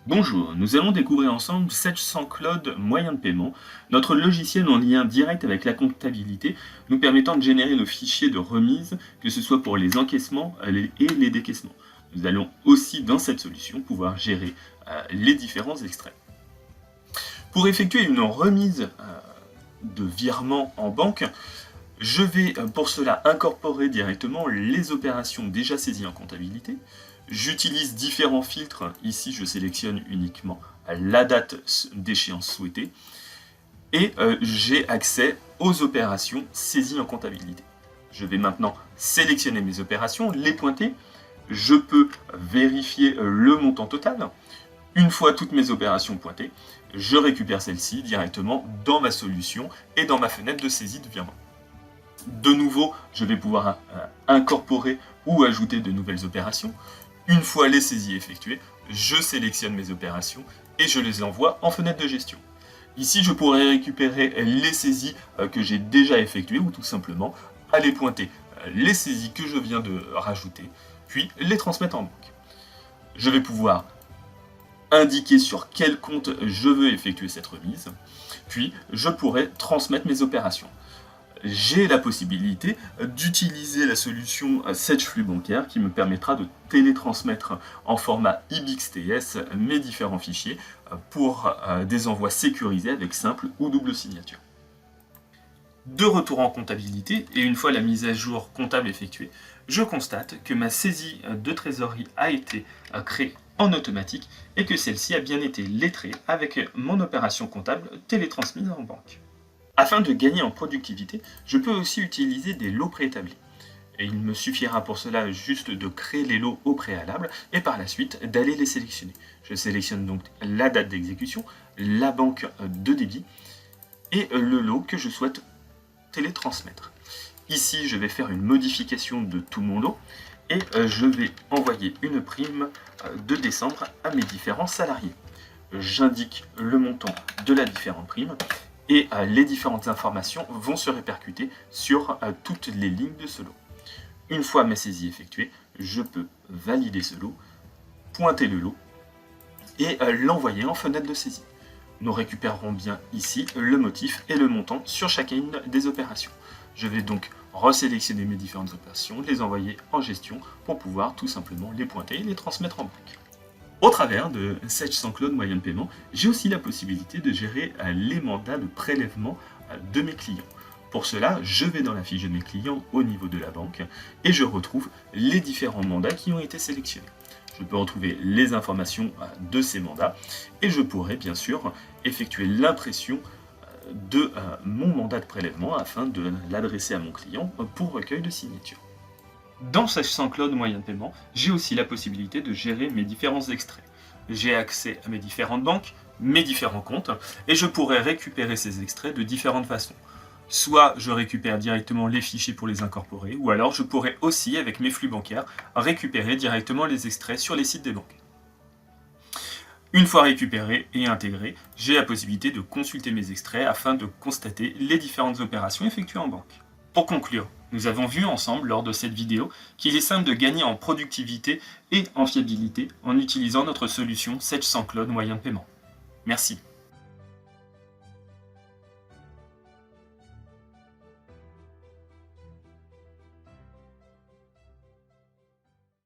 Bonjour, nous allons découvrir ensemble Sage sans Cloud moyen de paiement, notre logiciel en lien direct avec la comptabilité, nous permettant de générer nos fichiers de remise, que ce soit pour les encaissements et les décaissements. Nous allons aussi dans cette solution pouvoir gérer les différents extraits. Pour effectuer une remise de virement en banque, je vais pour cela incorporer directement les opérations déjà saisies en comptabilité. J'utilise différents filtres. Ici, je sélectionne uniquement la date d'échéance souhaitée. Et j'ai accès aux opérations saisies en comptabilité. Je vais maintenant sélectionner mes opérations, les pointer. Je peux vérifier le montant total. Une fois toutes mes opérations pointées, je récupère celles-ci directement dans ma solution et dans ma fenêtre de saisie de virement. De nouveau, je vais pouvoir incorporer ou ajouter de nouvelles opérations. Une fois les saisies effectuées, je sélectionne mes opérations et je les envoie en fenêtre de gestion. Ici, je pourrais récupérer les saisies que j'ai déjà effectuées ou tout simplement aller pointer les saisies que je viens de rajouter, puis les transmettre en banque. Je vais pouvoir indiquer sur quel compte je veux effectuer cette remise, puis je pourrais transmettre mes opérations. J'ai la possibilité d'utiliser la solution Sage Flux Bancaire qui me permettra de télétransmettre en format IBXTS mes différents fichiers pour des envois sécurisés avec simple ou double signature. De retour en comptabilité, et une fois la mise à jour comptable effectuée, je constate que ma saisie de trésorerie a été créée en automatique et que celle-ci a bien été lettrée avec mon opération comptable télétransmise en banque. Afin de gagner en productivité, je peux aussi utiliser des lots préétablis. Et il me suffira pour cela juste de créer les lots au préalable et par la suite d'aller les sélectionner. Je sélectionne donc la date d'exécution, la banque de débit et le lot que je souhaite télétransmettre. Ici, je vais faire une modification de tout mon lot et je vais envoyer une prime de décembre à mes différents salariés. J'indique le montant de la différente prime et les différentes informations vont se répercuter sur toutes les lignes de ce lot. Une fois ma saisie effectuée, je peux valider ce lot, pointer le lot et l'envoyer en fenêtre de saisie. Nous récupérerons bien ici le motif et le montant sur chacune des opérations. Je vais donc resélectionner mes différentes opérations, les envoyer en gestion pour pouvoir tout simplement les pointer et les transmettre en banque. Au travers de Sage sans Cloud moyen de paiement, j'ai aussi la possibilité de gérer les mandats de prélèvement de mes clients. Pour cela, je vais dans la fiche de mes clients au niveau de la banque et je retrouve les différents mandats qui ont été sélectionnés. Je peux retrouver les informations de ces mandats et je pourrais bien sûr effectuer l'impression de mon mandat de prélèvement afin de l'adresser à mon client pour recueil de signatures. Dans Sage sans Cloud moyen de paiement, j'ai aussi la possibilité de gérer mes différents extraits. J'ai accès à mes différentes banques, mes différents comptes, et je pourrais récupérer ces extraits de différentes façons. Soit je récupère directement les fichiers pour les incorporer, ou alors je pourrais aussi, avec mes flux bancaires, récupérer directement les extraits sur les sites des banques. Une fois récupérés et intégrés, j'ai la possibilité de consulter mes extraits afin de constater les différentes opérations effectuées en banque. Pour conclure, nous avons vu ensemble lors de cette vidéo qu'il est simple de gagner en productivité et en fiabilité en utilisant notre solution Sage sans Cloud moyen de paiement. Merci.